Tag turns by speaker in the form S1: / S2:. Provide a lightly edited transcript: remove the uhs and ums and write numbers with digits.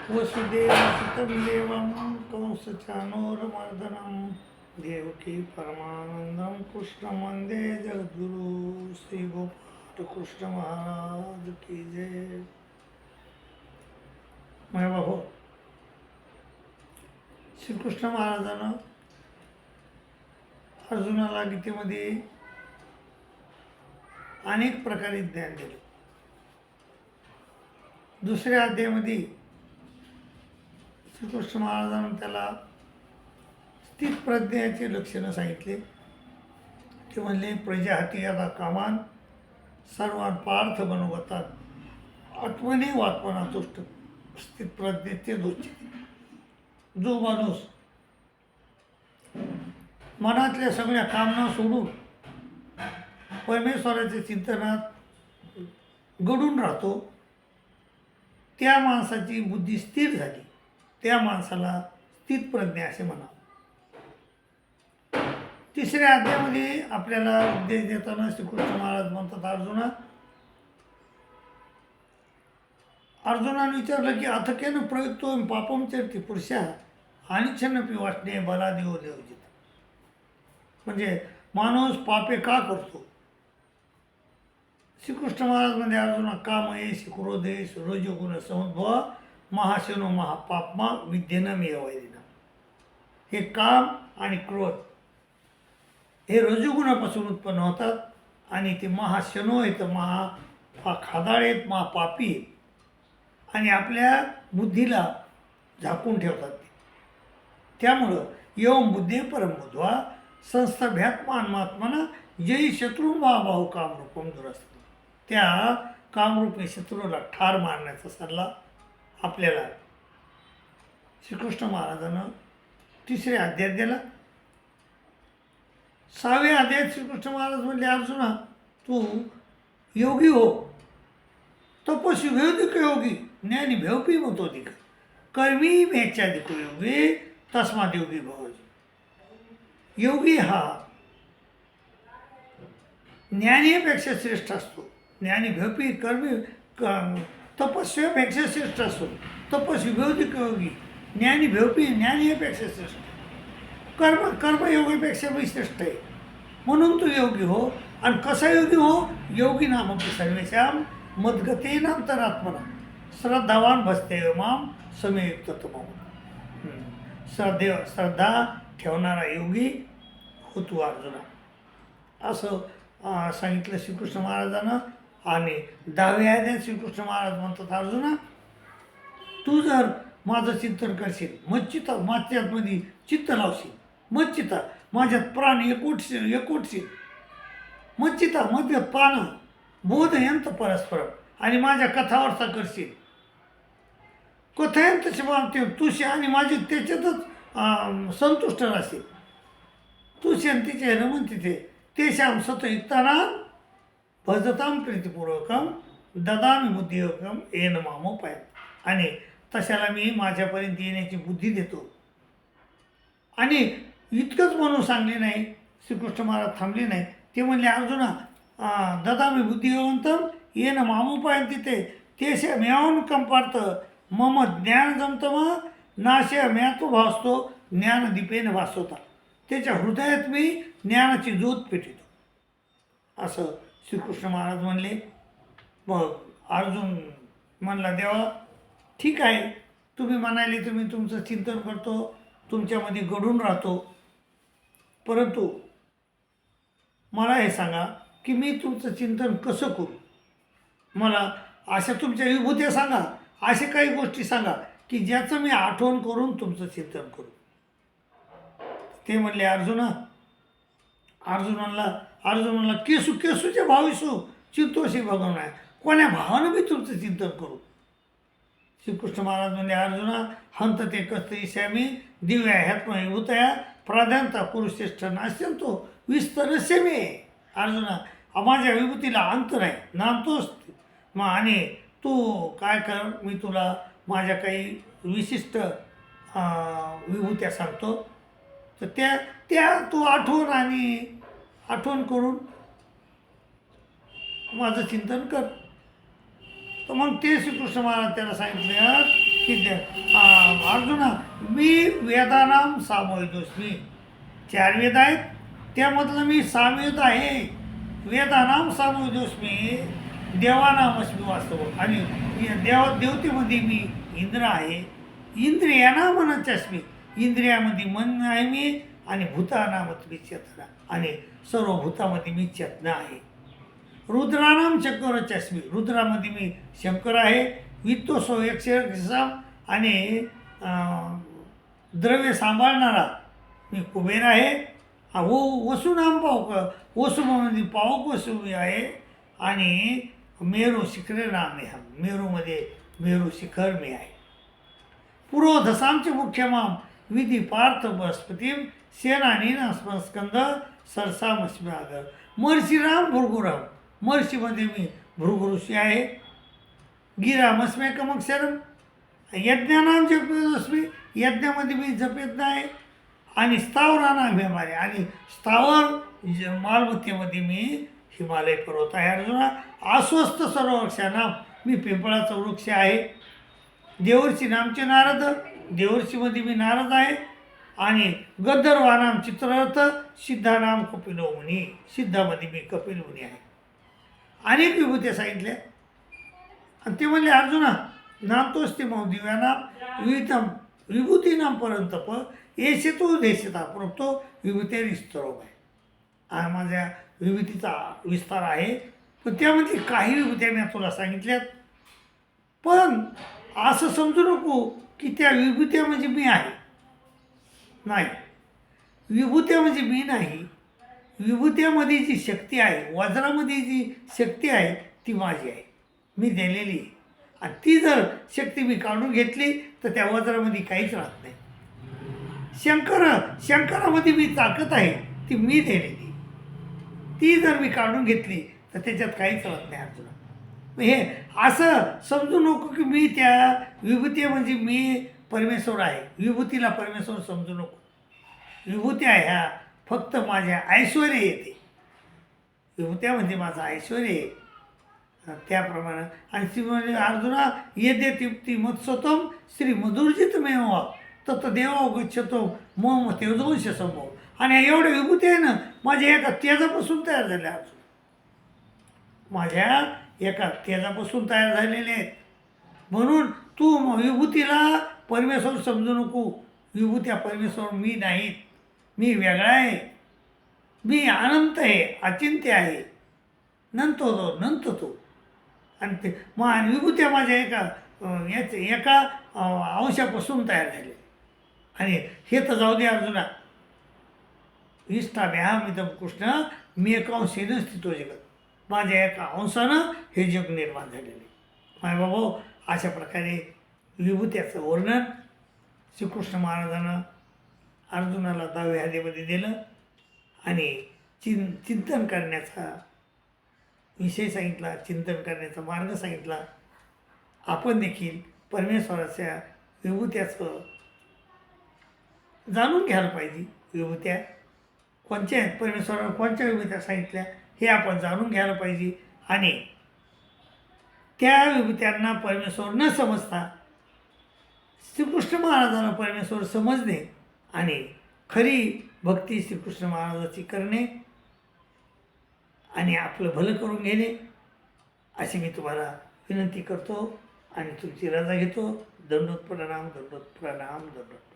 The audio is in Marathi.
S1: वसुदेवसुतं देवं कंसचाणूरमर्दनं देवकी परमानंदं कृष्ण वंदे जगद्गुरु श्री गोपाल कृष्ण महाराज की जय। माझ्या बाबा श्रीकृष्ण महाराजानं अर्जुनाला गीतेमध्ये अनेक प्रकारे ज्ञान दिलं. दुसऱ्या अध्यायामध्ये श्रीकृष्ण महाराजांनी त्याला स्थित प्रज्ञेचे लक्षणं सांगितले. ते म्हणले, प्रजाहती यदा कामान सर्वान पार्थ बनवतात आत्मने वात्मना तुष्ट. स्थित प्रज्ञेचे दोषी जो माणूस मनातल्या सगळ्या कामना सोडून परमेश्वराच्या चिंतनात गडून राहतो, त्या माणसाची बुद्धी स्थिर झाली, त्या माणसाला स्थित प्रज्ञा असे म्हणावं. तिसऱ्या अध्यायामध्ये आपल्याला उपदेश देताना श्रीकृष्ण महाराज म्हणतात, अर्जुनाने विचारलं की अथकेन प्रयुक्तो पापम चरती पुरुषा अनिच्छन्नपी वाटणे बलादिओ देवजित. म्हणजे माणूस पापे का करतो? श्रीकृष्ण महाराज म्हणजे अर्जुना कामयेश क्रोधेश रजोगुण समुद्भव महाशनो महापापमा विद्येनं मेवैरिना. हे काम आणि क्रोध हे रजोगुणापासून उत्पन्न होतात आणि ते महाशनो आहेत, खादाळ आहेत, महापापी आहेत आणि आपल्या बुद्धीला झाकून ठेवतात. त्यामुळं एवं बुद्धे परमबुद्ध्वा संस्थाभ्यात्मात्मना जयी शत्रू महाबाहू कामरूपम दुरस्त. त्या कामरूपी शत्रूला ठार मारण्याचा सल्ला आपल्याला श्रीकृष्ण महाराजांनं तिसऱ्या अध्यायात दिला. 6व्या अध्यायात श्रीकृष्ण महाराज म्हणले, अर्जुना तू योगी हो, तपस्वी भेवदिक योगी ज्ञानी भेवपी मतोदिक कर्मी मेच्यादिक योगी तस्माद योगी भव. योगी हा ज्ञानीपेक्षा श्रेष्ठ असतो. ज्ञानी भेवपी कर्मी तपस्वीपेक्षा श्रेष्ठ असतो. तपस्वी भेवदिक योगी ज्ञानी भेवपी ज्ञानीपेक्षा श्रेष्ठ. कर्मयोगीपेक्षा मी श्रेष्ठ आहे. म्हणून तू योगी हो. आणि कसा योगी हो? योगी नामपी सर्वेशाम मद्गतेनांतरात्मना श्रद्धावान भजते माम समयुक्त तमम. श्रद्धा ठेवणारा योगी हो तू अर्जुना, असं सांगितलं श्रीकृष्ण महाराजांना. आणि 10व्या अध्यायात श्रीकृष्ण महाराज म्हणतात, अर्जुना तू जर माझं चिंतन करशील, माझ्यामध्ये चित्त लावशील, मच्चिता माझ्यात प्राण एकवटशील, मच्चिता मध्यात प्राण बोधयंत परस्पर आणि माझ्या कथावार्ता करशील, कथयंत बाबतीत तुशी आणि माझी त्याच्यातच संतुष्ट राहशील. तुशी आणि तिचे रमण तिथे तेशाम सतयुक्ताना भजताम प्रीतिपूर्वकम ददामी बुद्धियोगम येन मामोपाय. आणि तशाला मी माझ्यापर्यंत येण्याची बुद्धी देतो. आणि इतकंच म्हणून सांगले नाही, श्रीकृष्ण महाराज थांबले नाही. ते म्हणले, अर्जुना ददामी बुद्धियोगंतम येन मामोपाय तिथे तेशा मेवन कंपार्थ मम ज्ञान जमतम नाशय म्यातो भासतो ज्ञानदीपेन भासवता. त्याच्या हृदयात मी ज्ञानाची ज्योत पेटितो, असं श्रीकृष्ण महाराज म्हणले. मग अर्जुन म्हणला, देवा ठीक आहे, तुम्ही म्हणाले तुम्ही तुमचं चिंतन करतो, तुमच्यामध्ये घडून राहतो, परंतु मला हे सांगा की मी तुमचं चिंतन कसं करू? मला अशा तुमच्या विभूत्या सांगा, अशा काही गोष्टी सांगा की ज्याचं मी आठवण करून तुमचं चिंतन करू. ते म्हणले, अर्जुनाला केसूच्या भाविसू चिंतोशी भगवान आहे, कोण्या भावानं मी तुमचं चिंतन करू? श्रीकृष्ण महाराज म्हणले, अर्जुना हंत ते कस्तईश्यामी दिव्या ह्यात्म विभूतया प्राधान्यता पुरुषश्रेष्ठ नाश्यंतो विस्तरस्य मे. अर्जुना माझ्या विभूतीला अंत नाही, नामतोच मग. आणि तू काय कर, मी तुला माझ्या काही विशिष्ट विभूत्या सांगतो, तर त्या तू आठवण करून माझं चिंतन कर. तर मग ते श्रीकृष्ण महाराज त्याला सांगितले, की अर्जुना मी वेदानाम सामवेदोस्मी. 4 वेद आहेत, त्यामधलं मी सामवेद आहे. वेदानाम सामवेदोस्मी देवानामस्मी वास्तव. आणि देवतेमध्ये मी इंद्र आहे. इंद्रियानामनचस्मी, इंद्रियामध्ये मन आहे मी. आणि भूतानामत मी चेतना, आणि सर्व भूतामध्ये मी चेतना आहे. रुद्रानाम चक्रचस्मी, रुद्रामध्ये मी शंकर आहे. वित्तोसो यक्षरक्षसा, आणि द्रव्य सांभाळणारा मी कुबेर आहे. वसुनाम पावक, वसुमध्ये पावक वसु मी आहे. आणि मेरू शिखरे नाम आहे, मेरूमध्ये मेरू शिखर मी आहे. पुरोधसांचे मुख्य माम विधी पार्थ बृहस्पतीम सेनानीना स्कंद सरसामस्मी आगर. महर्षीराम भृगुराम, महर्षीमध्ये मी भृगुऋषी आहे. गिरामस्मेकम अक्षरम, यज्ञानाम जपयोस्मी, यज्ञामध्ये मी जपयज्ञ आहे. आणि स्थावरानाम हिमालय, आणि स्थावर मालमत्तेमध्ये मी हिमालय पर्वत आहे. अर्जुना अस्वस्थ सर्व वृक्षांना मी पिंपळाचा वृक्ष आहे. देवर्षी नामचे नारद, देवर्षीमध्ये मी नारद आहे. आणि गंधर्वानाम चित्ररथ, सिद्धानाम कपिलो मुनी, सिद्धामध्ये मी कपिल मुनी आहे. अनेक विभूत्या सांगितल्या. आणि ते म्हणले अर्जुना नामतोस्ती मग दिव्यानाम विविधम विभूतीनाम परंतप येशे तो देशता प्रोक्तो विभूती विस्तरोप आहे. हा माझ्या विभूतीचा विस्तार आहे. पण त्यामध्ये काही विभूत्या मी तुला सांगितल्यात. पण असं समजू नको की त्या विभूत्या म्हणजे मी आहे. नाही, विभूत्या म्हणजे मी नाही. विभूत्यामध्ये जी शक्ती आहे, वज्रामध्ये जी शक्ती आहे ती माझी आहे, मी दिलेली आहे. आणि ती जर शक्ती मी काढून घेतली तर त्या वज्रामध्ये काहीच राहत नाही. शंकरामध्ये मी ताकद आहे ती मी दिलेली, ती जर मी काढून घेतली तर त्याच्यात काहीच राहत नाही. अर्जुना हे असं समजू नको की मी त्या विभूती म्हणजे मी परमेश्वर आहे. विभूतीला परमेश्वर समजू नको. विभूत्या ह्या फक्त माझ्या ऐश्वर्य येते. विभूत्यामध्ये माझं ऐश्वर्य आहे. त्याप्रमाणे आणि ती म्हणजे अर्जुना येते तिप्ती मत्सतम श्री मधुर्जित मेवा तत देवा गच्छतो मम तेजोंश संभव. आणि एवढ्या विभूती आहे ना माझ्या एका तेजापासून तयार झाल्या. अर्जुन माझ्या एका तेजापासून तयार झालेले आहेत. म्हणून तू विभूतीला परमेश्वर समजू नको. विभूत्या परमेश्वर मी नाहीत, मी वेगळा आहे. मी अनंत आहे, अचिंत्य आहे, नंत तो. आणि ते विभूत्या माझ्या एका अंशापासून तयार झाले. आणि हे तर जाऊ दे अर्जुना, इष्टाभ्यामिदम कृष्ण मी एका अंशेनं स्थितो जगत. माझ्या एका अंशानं हे जग निर्माण झालेले. माय बाबा अशा प्रकारे विभूत्याचं वर्णन श्रीकृष्ण महाराजानं अर्जुनाला 10व्या अध्यायामध्ये दिलं. आणि चिंतन करण्याचा विषय सांगितला, चिंतन करण्याचा मार्ग सांगितला. आपण देखील परमेश्वराच्या विभूत्याचं जाणून घ्यायला पाहिजे. विभूत्या कोणत्या आहेत, परमेश्वरानं कोणत्या विभूत्या सांगितल्या हे आपण जाणून घ्यायला पाहिजे. आणि त्या विभूत्यांना परमेश्वर न समजता श्रीकृष्ण महाराजांना परमेश्वर समजणे आणि खरी भक्ती श्रीकृष्ण महाराजाची करणे आणि आपलं भलं करून घेणे अशी मी तुम्हाला विनंती करतो आणि तुमची रजा घेतो. दंडोत प्रणाम, दंडोत प्रणाम, दंडोत.